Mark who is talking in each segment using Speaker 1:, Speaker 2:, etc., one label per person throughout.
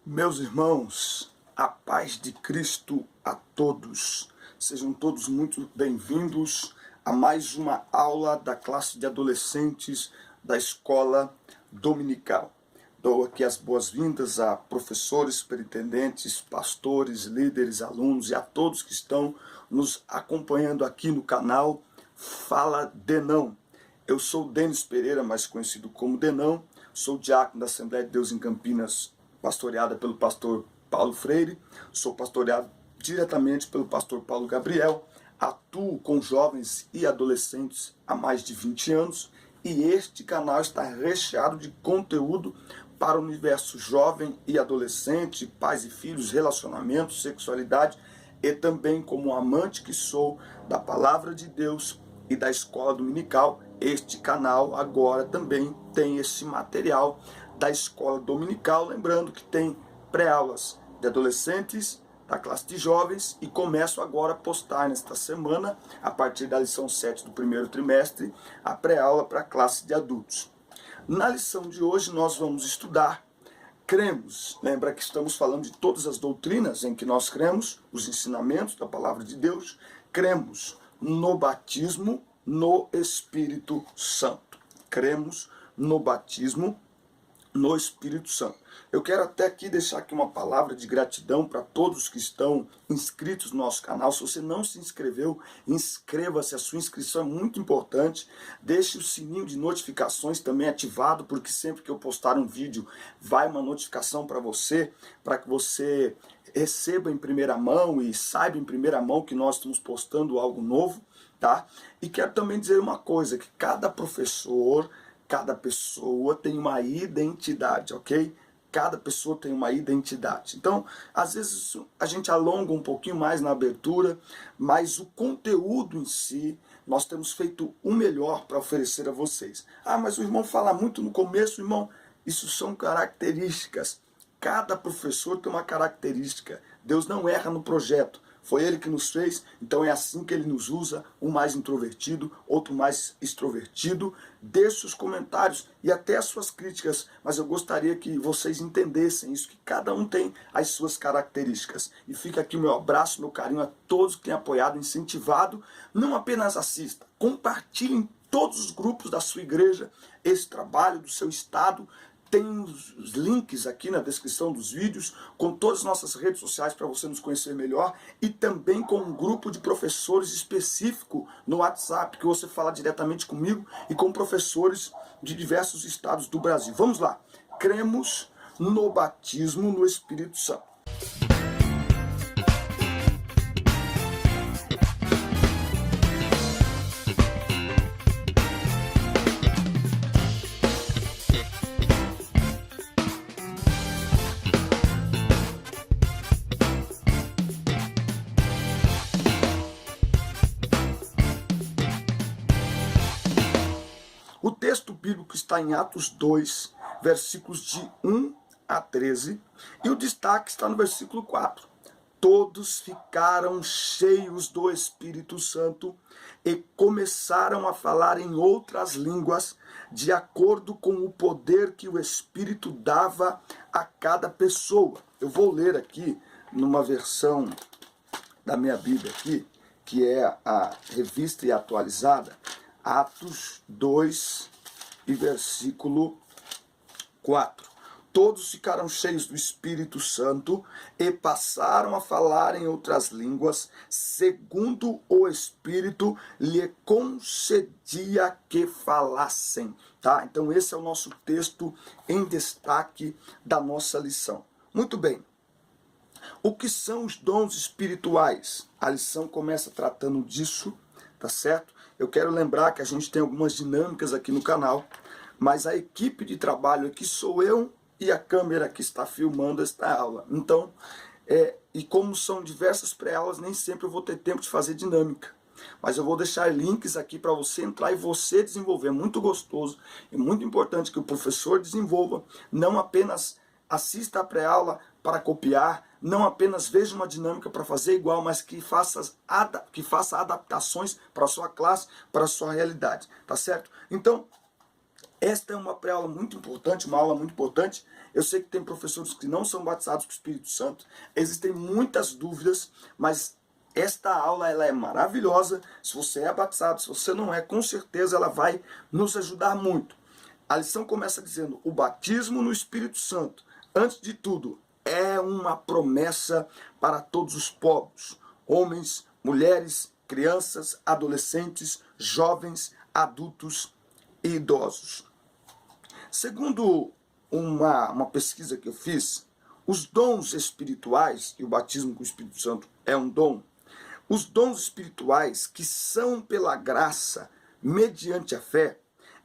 Speaker 1: Meus irmãos, a paz de Cristo a todos. Sejam todos muito bem-vindos a mais uma aula da classe de adolescentes da escola dominical. Dou aqui as boas-vindas a professores, superintendentes, pastores, líderes, alunos e a todos que estão nos acompanhando aqui no canal Fala Denão. Eu sou Denis Pereira, mais conhecido como Denão, sou diácono da Assembleia de Deus em Campinas, pastoreada pelo pastor Paulo Freire, sou pastoreado diretamente pelo pastor Paulo Gabriel, atuo com jovens e adolescentes há mais de 20 anos e este canal está recheado de conteúdo para o universo jovem e adolescente, pais e filhos, relacionamentos, sexualidade e também como amante que sou da palavra de Deus e da escola dominical. Este canal agora também tem esse material da escola dominical, lembrando que tem pré-aulas de adolescentes, da classe de jovens, e começo agora a postar nesta semana, a partir da lição 7 do primeiro trimestre, a pré-aula para a classe de adultos. Na lição de hoje nós vamos estudar cremos. Lembra que estamos falando de todas as doutrinas em que nós cremos, os ensinamentos da palavra de Deus. Cremos no batismo no Espírito Santo. Cremos no batismo no Espírito Santo. Eu quero até aqui deixar aqui uma palavra de gratidão para todos que estão inscritos no nosso canal. Se você não se inscreveu, inscreva-se, a sua inscrição é muito importante. Deixe o sininho de notificações também ativado, porque sempre que eu postar um vídeo, vai uma notificação para que você receba em primeira mão e saiba em primeira mão que nós estamos postando algo novo, tá? E quero também dizer uma coisa, que cada professor, cada pessoa tem uma identidade, ok? Cada pessoa tem uma identidade. Então, às vezes a gente alonga um pouquinho mais na abertura, mas o conteúdo em si, nós temos feito o melhor para oferecer a vocês. Ah, mas o irmão fala muito no começo, irmão. Isso são características. Cada professor tem uma característica. Deus não erra no projeto. Foi Ele que nos fez, então é assim que Ele nos usa, um mais introvertido, outro mais extrovertido. Deixe os comentários e até as suas críticas, mas eu gostaria que vocês entendessem isso, que cada um tem as suas características. E fica aqui o meu abraço, meu carinho a todos que têm apoiado, incentivado. Não apenas assista, compartilhe em todos os grupos da sua igreja esse trabalho, do seu estado. Tem os links aqui na descrição dos vídeos, com todas as nossas redes sociais para você nos conhecer melhor, e também com um grupo de professores específico no WhatsApp, que você fala diretamente comigo e com professores de diversos estados do Brasil. Vamos lá. Cremos no batismo no Espírito Santo. O texto bíblico está em Atos 2, versículos de 1 a 13, e o destaque está no versículo 4. Todos ficaram cheios do Espírito Santo e começaram a falar em outras línguas, de acordo com o poder que o Espírito dava a cada pessoa. Eu vou ler aqui numa versão da minha Bíblia aqui, que é a revista e atualizada, Atos 2 e versículo 4. Todos ficaram cheios do Espírito Santo e passaram a falar em outras línguas, segundo o Espírito lhe concedia que falassem. Tá? Então esse é o nosso texto em destaque da nossa lição. Muito bem. O que são os dons espirituais? A lição começa tratando disso, tá certo? Eu quero lembrar que a gente tem algumas dinâmicas aqui no canal, mas a equipe de trabalho aqui sou eu e a câmera que está filmando esta aula. Então, e como são diversas pré-aulas, nem sempre eu vou ter tempo de fazer dinâmica. Mas eu vou deixar links aqui para você entrar e você desenvolver. É muito gostoso e muito importante que o professor desenvolva, não apenas assista a pré-aula para copiar, não apenas veja uma dinâmica para fazer igual, mas que faça adaptações para a sua classe, para a sua realidade, tá certo? Então, Esta é uma pré-aula muito importante, uma aula muito importante. Eu sei que tem professores que não são batizados com o Espírito Santo, existem muitas dúvidas, mas esta aula ela é maravilhosa. Se você é batizado, se você não é, com certeza ela vai nos ajudar muito. A lição começa dizendo: o batismo no Espírito Santo, antes de tudo, é uma promessa para todos os povos, homens, mulheres, crianças, adolescentes, jovens, adultos e idosos. Segundo uma pesquisa que eu fiz, os dons espirituais, e o batismo com o Espírito Santo é um dom, os dons espirituais que são pela graça, mediante a fé,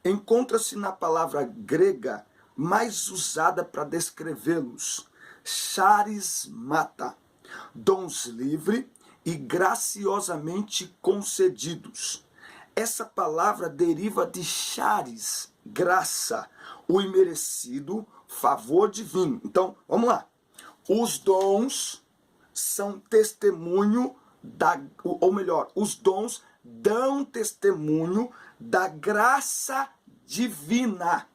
Speaker 1: encontra-se na palavra grega mais usada para descrevê-los, charismata, dons livre e graciosamente concedidos. Essa palavra deriva de charis, graça, o imerecido favor divino. Então, vamos lá. Os dons são testemunho os dons dão testemunho da graça divina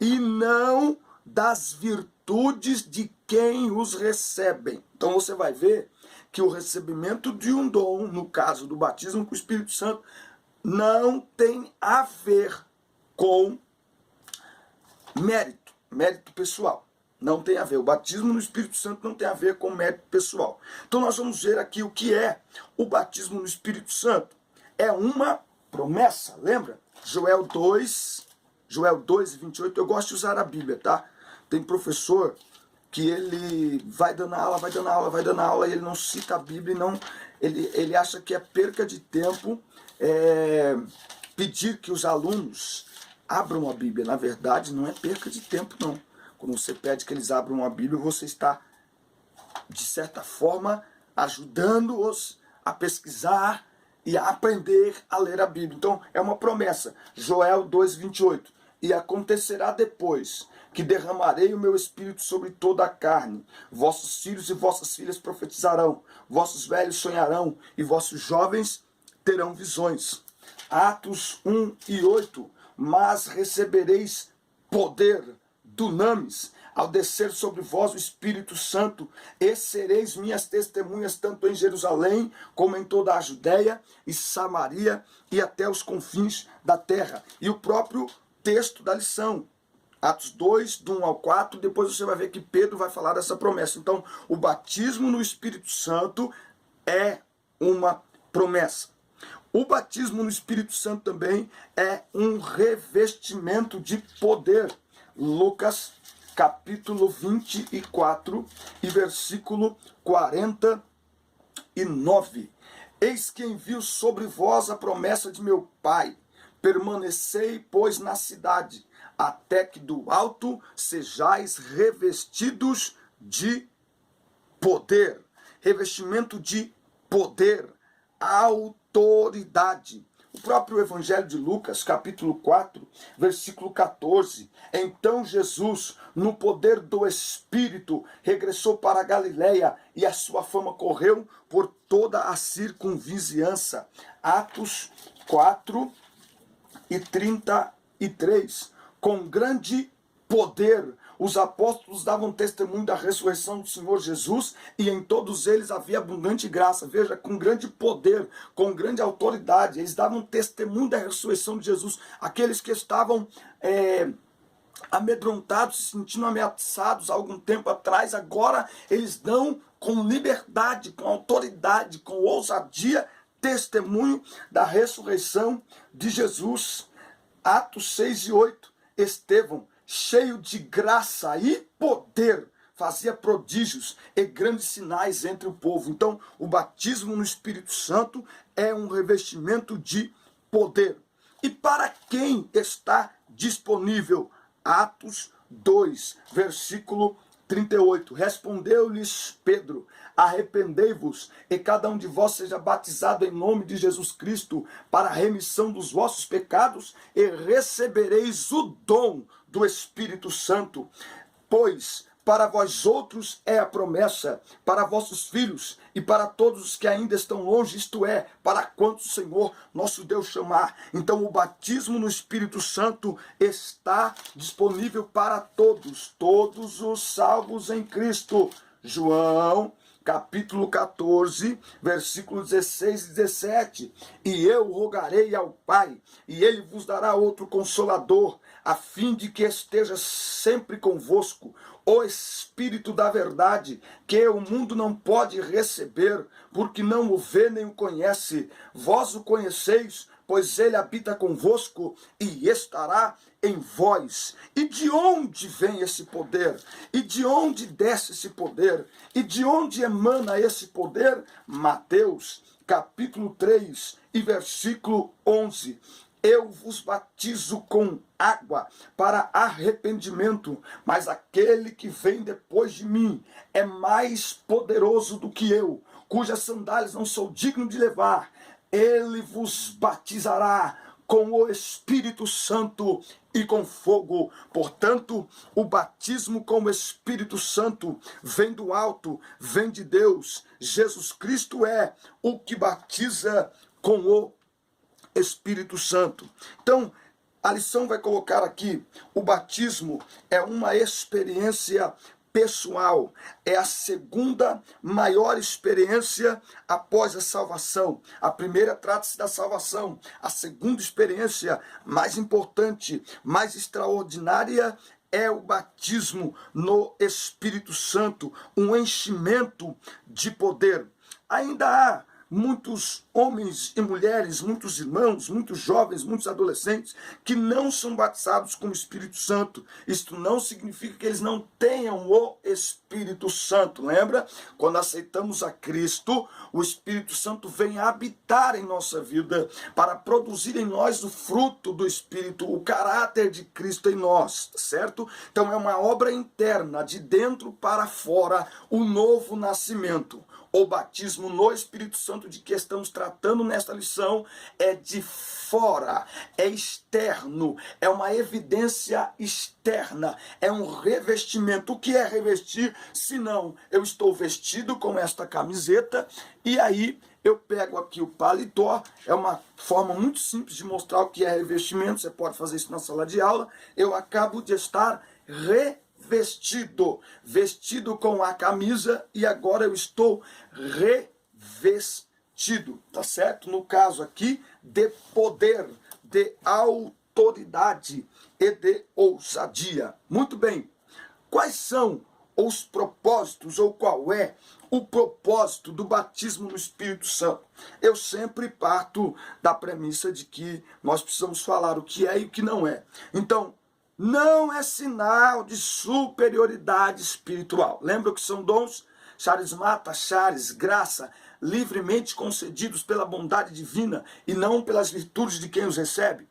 Speaker 1: e não das virtudes de quem os recebem. Então você vai ver que o recebimento de um dom, no caso do batismo com o Espírito Santo, não tem a ver com mérito pessoal. Não tem a ver. O batismo no Espírito Santo não tem a ver com mérito pessoal. Então nós vamos ver aqui o que é o batismo no Espírito Santo. É uma promessa, lembra? Joel 2:28. Eu gosto de usar a Bíblia, tá? Tem professor que ele vai dando aula e ele não cita a Bíblia e não, ele acha que é perca de tempo pedir que os alunos abram a Bíblia. Na verdade, não é perca de tempo, não. Quando você pede que eles abram a Bíblia, você está, de certa forma, ajudando-os a pesquisar e a aprender a ler a Bíblia. Então, é uma promessa. Joel 2:28. E acontecerá depois que derramarei o meu espírito sobre toda a carne. Vossos filhos e vossas filhas profetizarão, vossos velhos sonharão e vossos jovens terão visões. Atos 1:8. Mas recebereis poder, dunamis, ao descer sobre vós o Espírito Santo, e sereis minhas testemunhas tanto em Jerusalém, como em toda a Judéia e Samaria e até os confins da terra. E o próprio texto da lição, Atos 2, do 1 ao 4, depois você vai ver que Pedro vai falar dessa promessa. Então, o batismo no Espírito Santo é uma promessa. O batismo no Espírito Santo também é um revestimento de poder. Lucas capítulo 24 e versículo 49. Eis que envio sobre vós a promessa de meu Pai. Permanecei, pois, na cidade, até que do alto sejais revestidos de poder. Revestimento de poder, autoridade. O próprio Evangelho de Lucas, capítulo 4, versículo 14. Então Jesus, no poder do Espírito, regressou para a Galileia e a sua fama correu por toda a circunvizinhança. Atos 4:33. Com grande poder, os apóstolos davam testemunho da ressurreição do Senhor Jesus e em todos eles havia abundante graça. Veja, com grande poder, com grande autoridade, eles davam testemunho da ressurreição de Jesus. Aqueles que estavam amedrontados, se sentindo ameaçados há algum tempo atrás, agora eles dão com liberdade, com autoridade, com ousadia, testemunho da ressurreição de Jesus. Atos 6:8. Estevão, cheio de graça e poder, fazia prodígios e grandes sinais entre o povo. Então, o batismo no Espírito Santo é um revestimento de poder. E para quem está disponível? Atos 2, versículo 38. Respondeu-lhes Pedro: arrependei-vos e cada um de vós seja batizado em nome de Jesus Cristo para a remissão dos vossos pecados e recebereis o dom do Espírito Santo, pois para vós outros é a promessa, para vossos filhos e para todos os que ainda estão longe, isto é, para quantos o Senhor nosso Deus chamar. Então o batismo no Espírito Santo está disponível para todos, todos os salvos em Cristo. João capítulo 14, versículos 16 e 17. E eu rogarei ao Pai, e ele vos dará outro consolador, a fim de que esteja sempre convosco, o Espírito da verdade, que o mundo não pode receber, porque não o vê nem o conhece. Vós o conheceis, pois ele habita convosco e estará em vós. E de onde vem esse poder? E de onde desce esse poder? E de onde emana esse poder? Mateus, capítulo 3 e versículo 11. Eu vos batizo com água para arrependimento, mas aquele que vem depois de mim é mais poderoso do que eu, cujas sandálias não sou digno de levar. Ele vos batizará com o Espírito Santo e com fogo. Portanto, o batismo com o Espírito Santo vem do alto, vem de Deus. Jesus Cristo é o que batiza com o Espírito Santo. Então, a lição vai colocar aqui: o batismo é uma experiência pessoal, é a segunda maior experiência após a salvação. A primeira trata-se da salvação, a segunda experiência mais importante, mais extraordinária, é o batismo no Espírito Santo, um enchimento de poder. Ainda há muitos homens e mulheres, muitos irmãos, muitos jovens, muitos adolescentes que não são batizados com o Espírito Santo. Isto não significa que eles não tenham o Espírito Santo. Lembra? Quando aceitamos a Cristo, o Espírito Santo vem habitar em nossa vida para produzir em nós o fruto do Espírito, o caráter de Cristo em nós, certo? Então é uma obra interna, de dentro para fora, o novo nascimento. O batismo no Espírito Santo de que estamos tratando nesta lição é de fora, é externo, é uma evidência externa, é um revestimento. O que é revestir? Senão eu estou vestido com esta camiseta e aí eu pego aqui o paletó. É uma forma muito simples de mostrar o que é revestimento, você pode fazer isso na sala de aula. Eu acabo de estar vestido com a camisa e agora eu estou revestido, tá certo? No caso aqui, de poder, de autoridade e de ousadia. Muito bem, quais são os propósitos, ou qual é o propósito do batismo no Espírito Santo? Eu sempre parto da premissa de que nós precisamos falar o que é e o que não é. Então, não é sinal de superioridade espiritual. Lembra que são dons? Charismata, charis, graça, livremente concedidos pela bondade divina e não pelas virtudes de quem os recebe.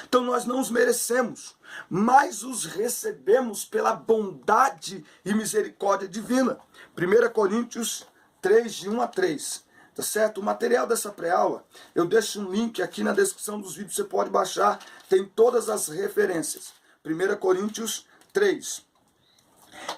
Speaker 1: Então nós não os merecemos, mas os recebemos pela bondade e misericórdia divina. 1 Coríntios 3, de 1 a 3. Tá certo? O material dessa pré-aula, eu deixo um link aqui na descrição dos vídeos, você pode baixar, tem todas as referências. 1 Coríntios 3.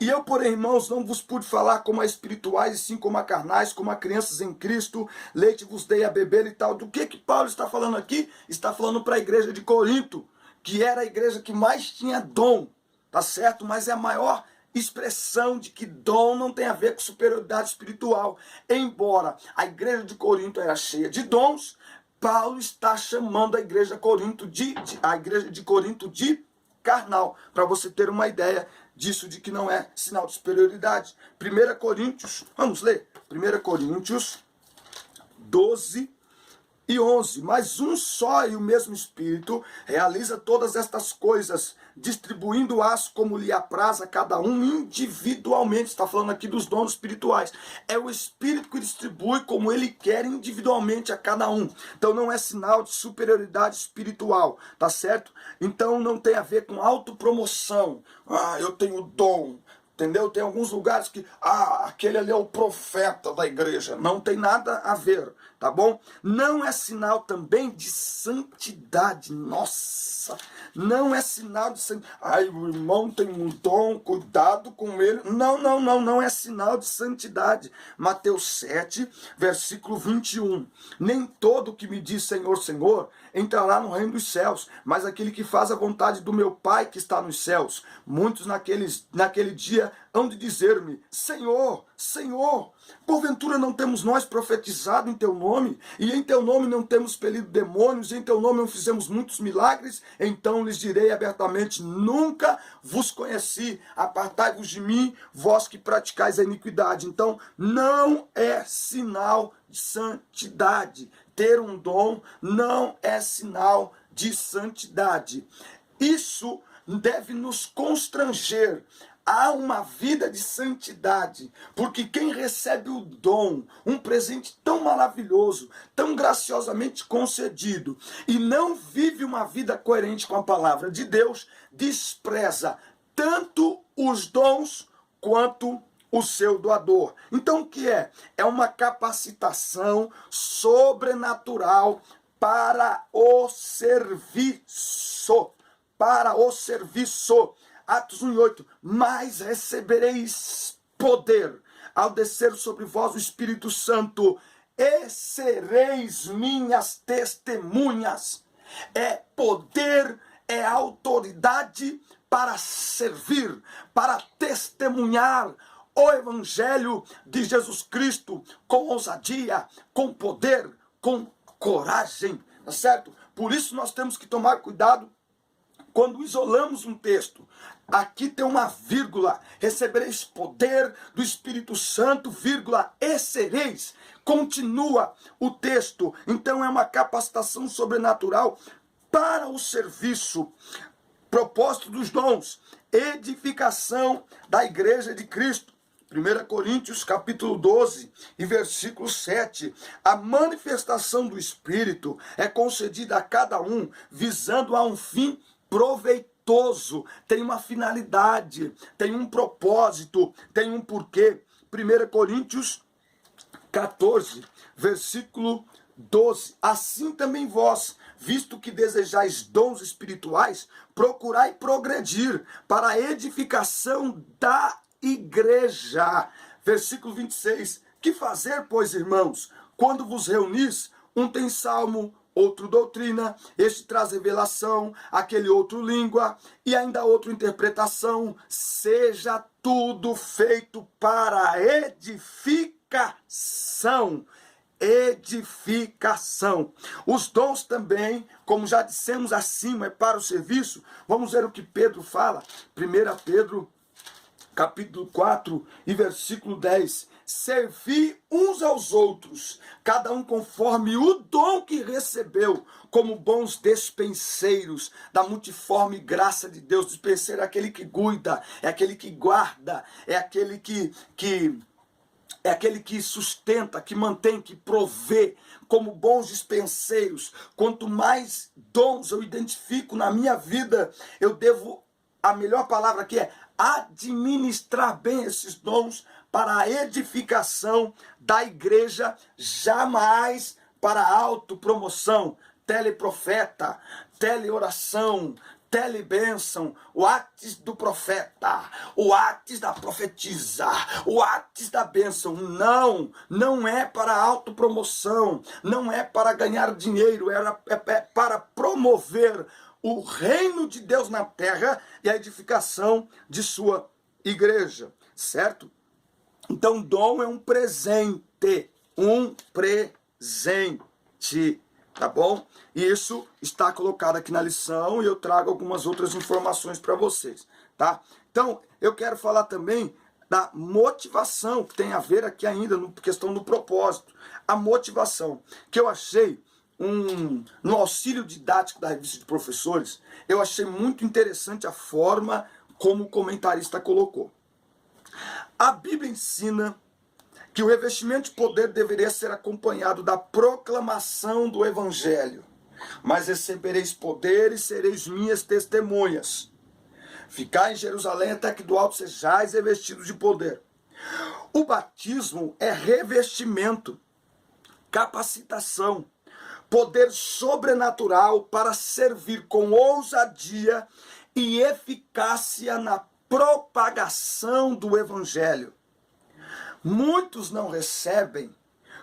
Speaker 1: E eu, porém, irmãos, não vos pude falar como a espirituais, e sim como a carnais, como a crianças em Cristo, leite vos dei a beber e tal. Do que Paulo está falando aqui? Está falando para a igreja de Corinto, que era a igreja que mais tinha dom, tá certo? Mas é a maior expressão de que dom não tem a ver com superioridade espiritual. Embora a igreja de Corinto era cheia de dons, Paulo está chamando a igreja de Corinto de carnal, para você ter uma ideia disso, de que não é sinal de superioridade. 1 Coríntios, vamos ler, 1 Coríntios 12 e 11. Mas um só e o mesmo Espírito realiza todas estas coisas, distribuindo-as como lhe apraz a cada um individualmente. Está falando aqui dos dons espirituais. É o Espírito que distribui como ele quer individualmente a cada um. Então não é sinal de superioridade espiritual, tá certo? Então não tem a ver com autopromoção. Eu tenho dom, Entendeu? Tem alguns lugares que, aquele ali é o profeta da igreja. Não tem nada a ver, tá bom? Não é sinal também de santidade. Nossa, não é sinal de santidade. Ai, o irmão tem um dom, cuidado com ele. Não é sinal de santidade. Mateus 7, versículo 21. Nem todo que me diz Senhor, Senhor, entrará no reino dos céus, mas aquele que faz a vontade do meu Pai que está nos céus. Muitos naquele dia hão de dizer-me, Senhor, Senhor, porventura não temos nós profetizado em teu nome, e em teu nome não temos expelido demônios, e em teu nome não fizemos muitos milagres? Então lhes direi abertamente, nunca vos conheci, apartai-vos de mim, vós que praticais a iniquidade. Então não é sinal de santidade. Ter um dom não é sinal de santidade. Isso deve nos constranger a uma vida de santidade, porque quem recebe o dom, um presente tão maravilhoso, tão graciosamente concedido, e não vive uma vida coerente com a palavra de Deus, despreza tanto os dons quanto o seu doador. Então o que é? É uma capacitação sobrenatural para o serviço. Para o serviço. Atos 1:8. Mas recebereis poder ao descer sobre vós o Espírito Santo, e sereis minhas testemunhas. É poder, é autoridade para servir, para testemunhar o Evangelho de Jesus Cristo com ousadia, com poder, com coragem, tá certo? Por isso nós temos que tomar cuidado quando isolamos um texto. Aqui tem uma vírgula, recebereis poder do Espírito Santo, vírgula, e sereis. Continua o texto. Então é uma capacitação sobrenatural para o serviço. Propósito dos dons, edificação da igreja de Cristo. 1 Coríntios capítulo 12 e versículo 7. A manifestação do Espírito é concedida a cada um, visando a um fim proveitoso. Tem uma finalidade, tem um propósito, tem um porquê. 1 Coríntios 14, versículo 12. Assim também vós, visto que desejais dons espirituais, procurai progredir para a edificação da igreja. Versículo 26. Que fazer, pois, irmãos, quando vos reunis? Um tem salmo, outro doutrina, este traz revelação, aquele outro língua, e ainda outro interpretação. Seja tudo feito para a edificação. Edificação. Os dons também, como já dissemos acima, é para o serviço. Vamos ver o que Pedro fala. 1 Pedro capítulo 4 e versículo 10. Servi uns aos outros, cada um conforme o dom que recebeu, como bons despenseiros da multiforme graça de Deus. Dispenseiro é aquele que cuida, é aquele que guarda, é aquele que sustenta, que mantém, que provê, como bons dispenseiros. Quanto mais dons eu identifico na minha vida, eu devo, a melhor palavra aqui é administrar bem esses dons para a edificação da igreja, jamais para a autopromoção. Teleprofeta, teleoração, telebênção, o Ates do profeta, o Ates da profetisa, o Ates da bênção. Não é para autopromoção, não é para ganhar dinheiro, é para promover o reino de Deus na terra e a edificação de sua igreja, certo? Então, dom é um presente, tá bom? E isso está colocado aqui na lição e eu trago algumas outras informações para vocês, tá? Então, eu quero falar também da motivação, que tem a ver aqui ainda na questão do propósito. A motivação, que eu achei no auxílio didático da revista de professores, eu achei muito interessante a forma como o comentarista colocou. A Bíblia ensina que o revestimento de poder deveria ser acompanhado da proclamação do Evangelho. Mas recebereis poder e sereis minhas testemunhas. Ficai em Jerusalém até que do alto sejais revestidos de poder. O batismo é revestimento, capacitação, poder sobrenatural para servir com ousadia e eficácia na propagação do evangelho. Muitos não recebem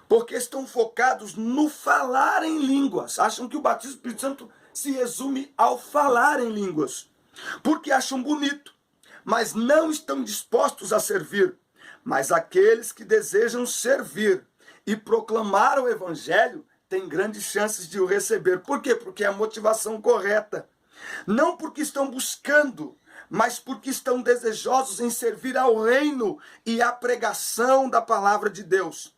Speaker 1: porque estão focados no falar em línguas. Acham que o batismo do Espírito Santo se resume ao falar em línguas, porque acham bonito, mas não estão dispostos a servir. Mas aqueles que desejam servir e proclamar o evangelho têm grandes chances de o receber. Por quê? Porque é a motivação correta. Não porque estão buscando, mas porque estão desejosos em servir ao reino e à pregação da palavra de Deus.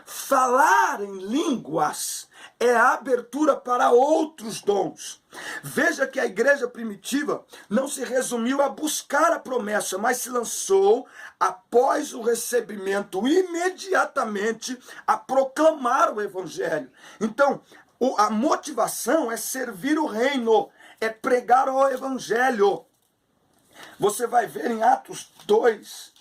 Speaker 1: Falar em línguas é a abertura para outros dons. Veja que a igreja primitiva não se resumiu a buscar a promessa, mas se lançou, após o recebimento, imediatamente a proclamar o evangelho. Então, a motivação é servir o reino, é pregar o evangelho. Você vai ver em Atos 2,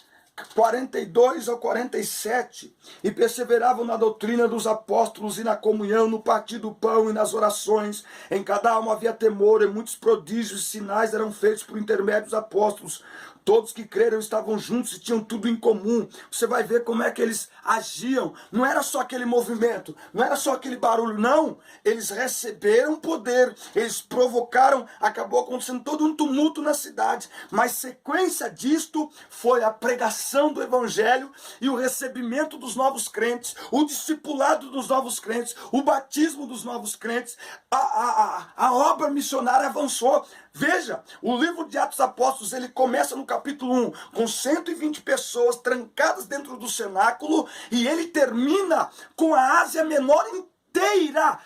Speaker 1: 42 ao 47, e perseveravam na doutrina dos apóstolos e na comunhão, no partir do pão e nas orações. Em cada alma havia temor, e muitos prodígios e sinais eram feitos por intermédio dos apóstolos. Todos que creram estavam juntos e tinham tudo em comum. Você vai ver como é que eles agiam. Não era só aquele movimento, não era só aquele barulho, não. Eles receberam poder, eles provocaram, acabou acontecendo todo um tumulto na cidade. Mas sequência disto foi a pregação do evangelho e o recebimento dos novos crentes, o discipulado dos novos crentes, o batismo dos novos crentes. A obra missionária avançou. Veja, o livro de Atos Apóstolos, ele começa no capítulo 1, com 120 pessoas trancadas dentro do cenáculo, e ele termina com a Ásia Menor inteira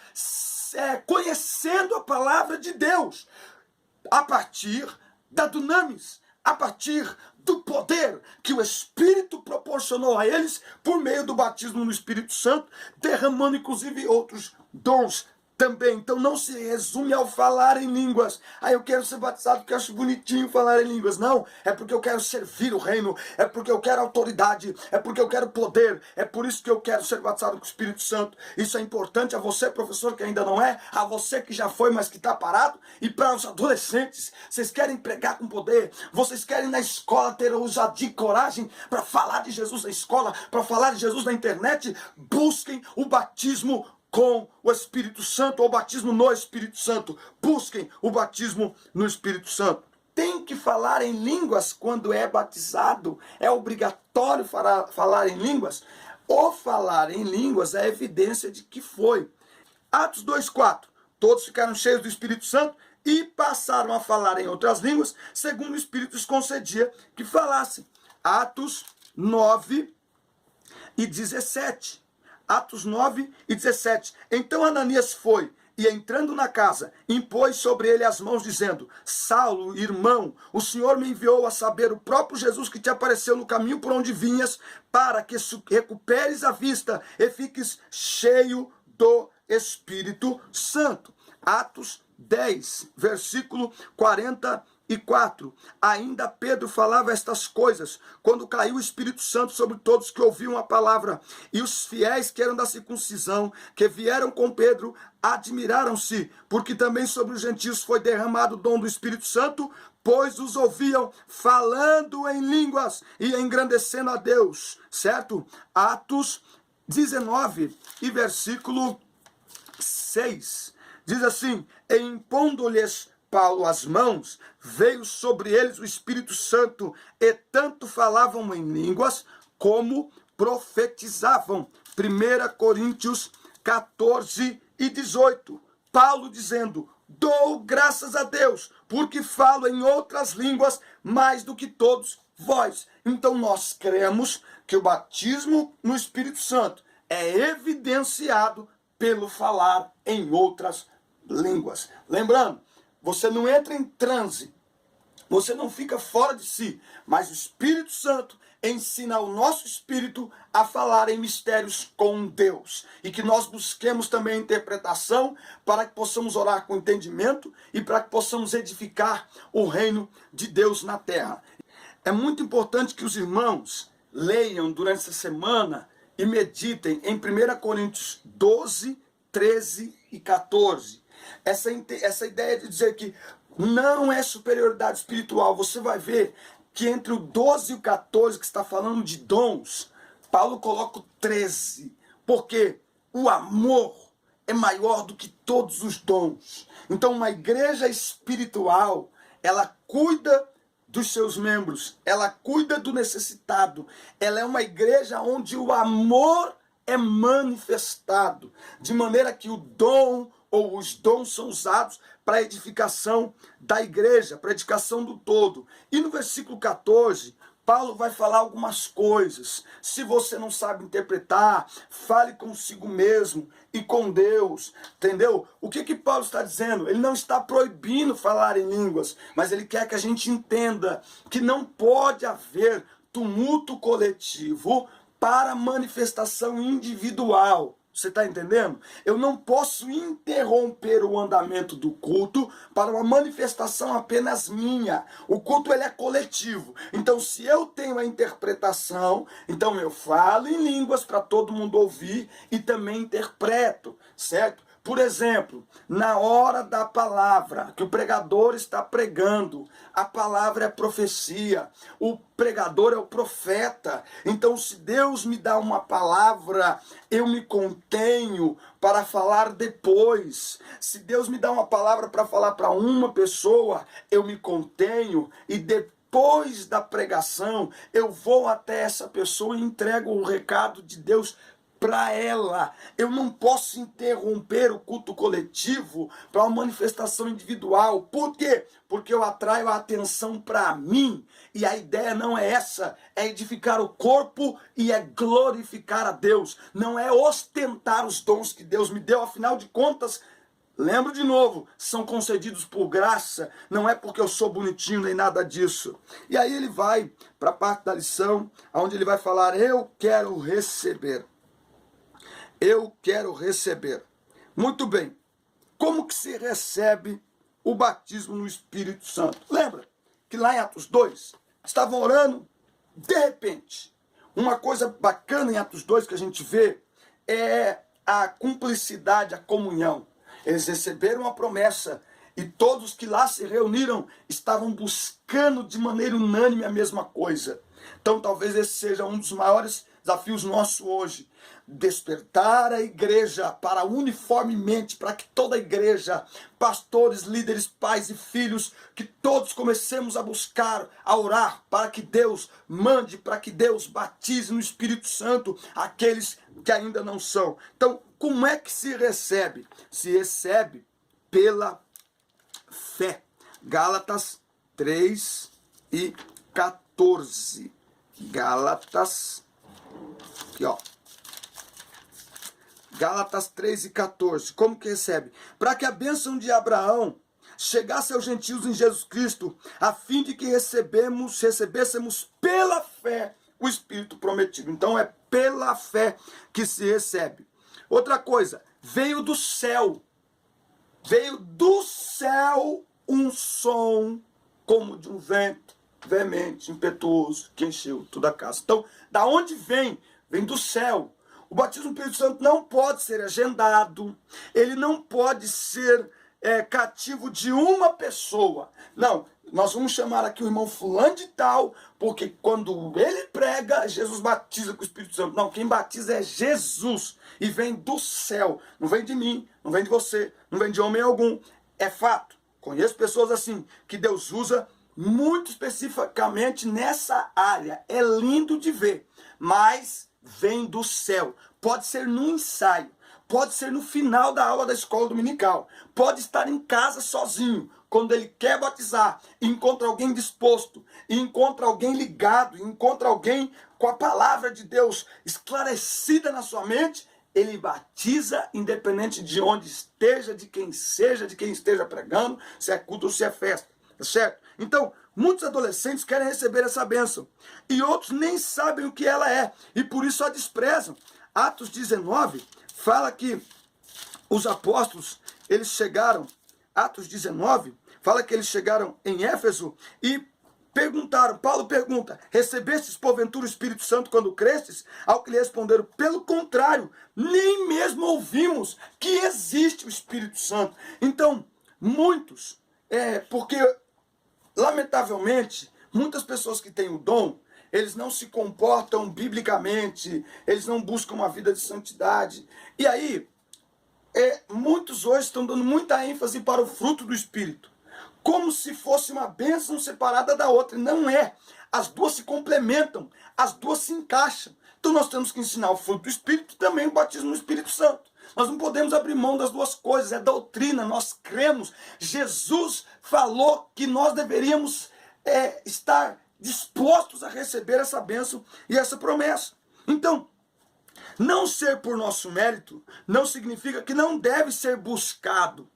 Speaker 1: conhecendo a palavra de Deus, a partir da dunamis, a partir do poder que o Espírito proporcionou a eles por meio do batismo no Espírito Santo, derramando inclusive outros dons também. Então não se resume ao falar em línguas. Eu quero ser batizado porque eu acho bonitinho falar em línguas. Não, é porque eu quero servir o reino, é porque eu quero autoridade, é porque eu quero poder, é por isso que eu quero ser batizado com o Espírito Santo. Isso é importante a você, professor, que ainda não é, a você que já foi, mas que está parado, e para os adolescentes. Vocês querem pregar com poder, vocês querem na escola ter ousadia e coragem para falar de Jesus na escola, para falar de Jesus na internet. Busquem o batismo com o Espírito Santo, ou batismo no Espírito Santo. Busquem o batismo no Espírito Santo. Tem que falar em línguas quando é batizado? É obrigatório falar em línguas? O falar em línguas é evidência de que foi. Atos 2,4. Todos ficaram cheios do Espírito Santo e passaram a falar em outras línguas, segundo o Espírito lhes concedia que falassem. Atos 9 e 17. Atos 9 e 17. Então Ananias foi, e entrando na casa, impôs sobre ele as mãos, dizendo: Saulo, irmão, o Senhor me enviou a saber, o próprio Jesus que te apareceu no caminho por onde vinhas, para que recuperes a vista e fiques cheio do Espírito Santo. Atos 10, versículo 44. Ainda Pedro falava estas coisas, quando caiu o Espírito Santo sobre todos que ouviam a palavra. E os fiéis que eram da circuncisão, que vieram com Pedro, admiraram-se, porque também sobre os gentios foi derramado o dom do Espírito Santo, pois os ouviam falando em línguas e engrandecendo a Deus. Certo? Atos 19 e versículo 6. Diz assim: e impondo-lhes Paulo as mãos, veio sobre eles o Espírito Santo, e tanto falavam em línguas como profetizavam. 1 Coríntios 14 e 18. Paulo dizendo: dou graças a Deus, porque falo em outras línguas mais do que todos vós. Então nós cremos que o batismo no Espírito Santo é evidenciado pelo falar em outras línguas. Lembrando, você não entra em transe, você não fica fora de si, mas o Espírito Santo ensina o nosso espírito a falar em mistérios com Deus. E que nós busquemos também a interpretação para que possamos orar com entendimento e para que possamos edificar o reino de Deus na terra. É muito importante que os irmãos leiam durante essa semana e meditem em 1 Coríntios 12, 13 e 14. Essa ideia de dizer que não é superioridade espiritual. Você vai ver que entre o 12 e o 14, que está falando de dons, Paulo coloca o 13, porque o amor é maior do que todos os dons. Então, uma igreja espiritual, ela cuida dos seus membros, ela cuida do necessitado, ela é uma igreja onde o amor é manifestado, de maneira que o dom ou os dons são usados para a edificação da igreja, para a edificação do todo. E no versículo 14, Paulo vai falar algumas coisas. Se você não sabe interpretar, fale consigo mesmo e com Deus, entendeu? O que Paulo está dizendo? Ele não está proibindo falar em línguas, mas ele quer que a gente entenda que não pode haver tumulto coletivo para manifestação individual. Você está entendendo? Eu não posso interromper o andamento do culto para uma manifestação apenas minha. O culto ele é coletivo. Então, se eu tenho a interpretação, então eu falo em línguas para todo mundo ouvir e também interpreto, certo? Por exemplo, na hora da palavra, que o pregador está pregando, a palavra é profecia, o pregador é o profeta. Então, se Deus me dá uma palavra, eu me contenho para falar depois. Se Deus me dá uma palavra para falar para uma pessoa, eu me contenho e depois da pregação, eu vou até essa pessoa e entrego o recado de Deus para ela. Eu não posso interromper o culto coletivo para uma manifestação individual. Por quê? Porque eu atraio a atenção para mim. E a ideia não é essa, é edificar o corpo e é glorificar a Deus. Não é ostentar os dons que Deus me deu, afinal de contas, lembro de novo, são concedidos por graça, não é porque eu sou bonitinho nem nada disso. E aí ele vai para a parte da lição, onde ele vai falar, eu quero receber. Eu quero receber. Muito bem. Como que se recebe o batismo no Espírito Santo? Lembra que lá em Atos 2, estavam orando, de repente, uma coisa bacana em Atos 2 que a gente vê é a cumplicidade, a comunhão. Eles receberam a promessa e todos que lá se reuniram estavam buscando de maneira unânime a mesma coisa. Então talvez esse seja um dos maiores desafios nossos hoje. Despertar a igreja para uniformemente, para que toda a igreja, pastores, líderes, pais e filhos, que todos comecemos a buscar, a orar, para que Deus mande, para que Deus batize no Espírito Santo aqueles que ainda não são. Então, como é que se recebe? Se recebe pela fé. Gálatas 3 e 14. Gálatas, aqui ó. Gálatas 3 e 14. Como que recebe? Para que a bênção de Abraão chegasse aos gentios em Jesus Cristo, a fim de que recebêssemos pela fé o Espírito prometido. Então é pela fé que se recebe. Outra coisa, veio do céu um som como de um vento veemente, impetuoso, que encheu toda a casa. Então, da onde vem? Vem do céu. O batismo do Espírito Santo não pode ser agendado, ele não pode ser cativo de uma pessoa. Não, nós vamos chamar aqui o irmão fulano de tal, porque quando ele prega, Jesus batiza com o Espírito Santo. Não, quem batiza é Jesus, e vem do céu, não vem de mim, não vem de você, não vem de homem algum. É fato, conheço pessoas assim, que Deus usa muito especificamente nessa área, é lindo de ver, mas vem do céu. Pode ser no ensaio, pode ser no final da aula da escola dominical, pode estar em casa sozinho, quando ele quer batizar, e encontra alguém disposto, e encontra alguém ligado, e encontra alguém com a palavra de Deus esclarecida na sua mente, ele batiza independente de onde esteja, de quem seja, de quem esteja pregando, se é culto ou se é festa, tá certo? Então, muitos adolescentes querem receber essa bênção e outros nem sabem o que ela é e por isso a desprezam. Atos 19 fala que os apóstolos, eles chegaram, Atos 19, fala que eles chegaram em Éfeso e perguntaram, Paulo pergunta, recebestes porventura o Espírito Santo quando crestes? Ao que lhe responderam, pelo contrário, nem mesmo ouvimos que existe o Espírito Santo. Então, muitos, porque lamentavelmente, muitas pessoas que têm o dom, eles não se comportam biblicamente, eles não buscam uma vida de santidade. E aí, muitos hoje estão dando muita ênfase para o fruto do Espírito, como se fosse uma bênção separada da outra. Não é. As duas se complementam, as duas se encaixam. Então nós temos que ensinar o fruto do Espírito e também o batismo no Espírito Santo. Nós não podemos abrir mão das duas coisas, é doutrina, nós cremos. Jesus falou que nós deveríamos estar dispostos a receber essa bênção e essa promessa. Então, não ser por nosso mérito não significa que não deve ser buscado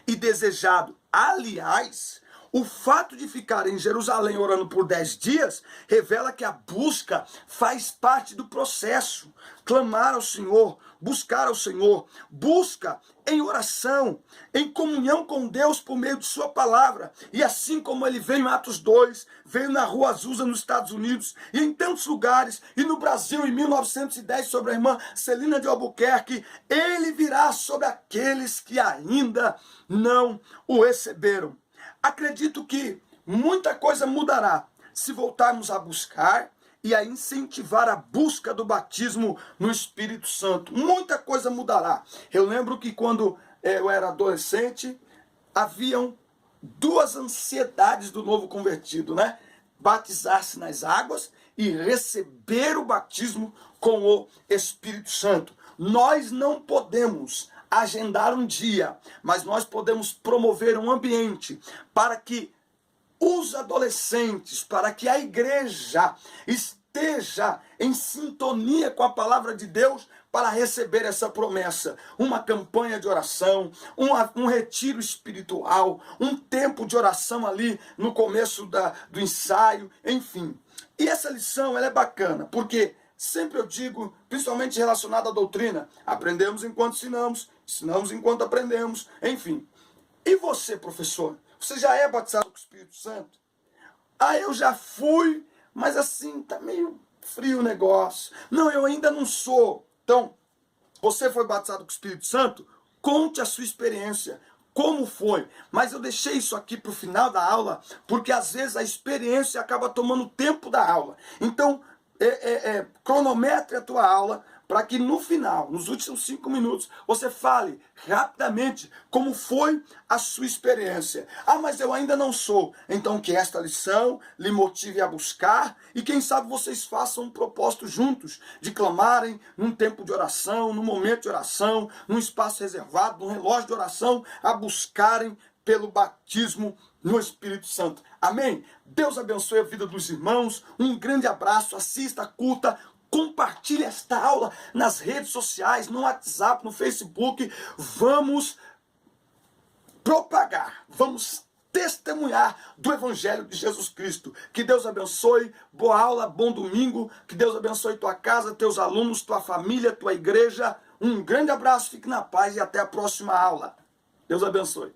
Speaker 1: e desejado. Aliás, o fato de ficar em Jerusalém orando por 10 dias revela que a busca faz parte do processo. Clamar ao Senhor, buscar ao Senhor, busca em oração, em comunhão com Deus por meio de sua palavra. E assim como ele veio em Atos 2, veio na Rua Azusa nos Estados Unidos e em tantos lugares, e no Brasil em 1910 sobre a irmã Celina de Albuquerque, ele virá sobre aqueles que ainda não o receberam. Acredito que muita coisa mudará se voltarmos a buscar e a incentivar a busca do batismo no Espírito Santo. Muita coisa mudará. Eu lembro que quando eu era adolescente, haviam duas ansiedades do novo convertido, né? Batizar-se nas águas e receber o batismo com o Espírito Santo. Nós não podemos agendar um dia, mas nós podemos promover um ambiente para que os adolescentes, para que a igreja esteja em sintonia com a palavra de Deus para receber essa promessa. Uma campanha de oração, um retiro espiritual, um tempo de oração ali no começo do ensaio, enfim. E essa lição ela é bacana, porque sempre eu digo, principalmente relacionado à doutrina, aprendemos enquanto ensinamos, ensinamos enquanto aprendemos, enfim. E você, professor? Você já é batizado com o Espírito Santo? Ah, eu já fui, mas assim, tá meio frio o negócio. Não, eu ainda não sou. Então, você foi batizado com o Espírito Santo? Conte a sua experiência. Como foi? Mas eu deixei isso aqui para o final da aula, porque às vezes a experiência acaba tomando tempo da aula. Então, cronometre a tua aula para que no final, nos últimos 5 minutos, você fale rapidamente como foi a sua experiência. Ah, mas eu ainda não sou. Então que esta lição lhe motive a buscar e quem sabe vocês façam um propósito juntos de clamarem num tempo de oração, num momento de oração, num espaço reservado, num relógio de oração, a buscarem pelo batismo no Espírito Santo. Amém? Deus abençoe a vida dos irmãos. Um grande abraço. Assista, curta, compartilhe esta aula nas redes sociais, no WhatsApp, no Facebook. Vamos propagar, vamos testemunhar do Evangelho de Jesus Cristo. Que Deus abençoe, boa aula, bom domingo, que Deus abençoe tua casa, teus alunos, tua família, tua igreja. Um grande abraço, fique na paz e até a próxima aula. Deus abençoe.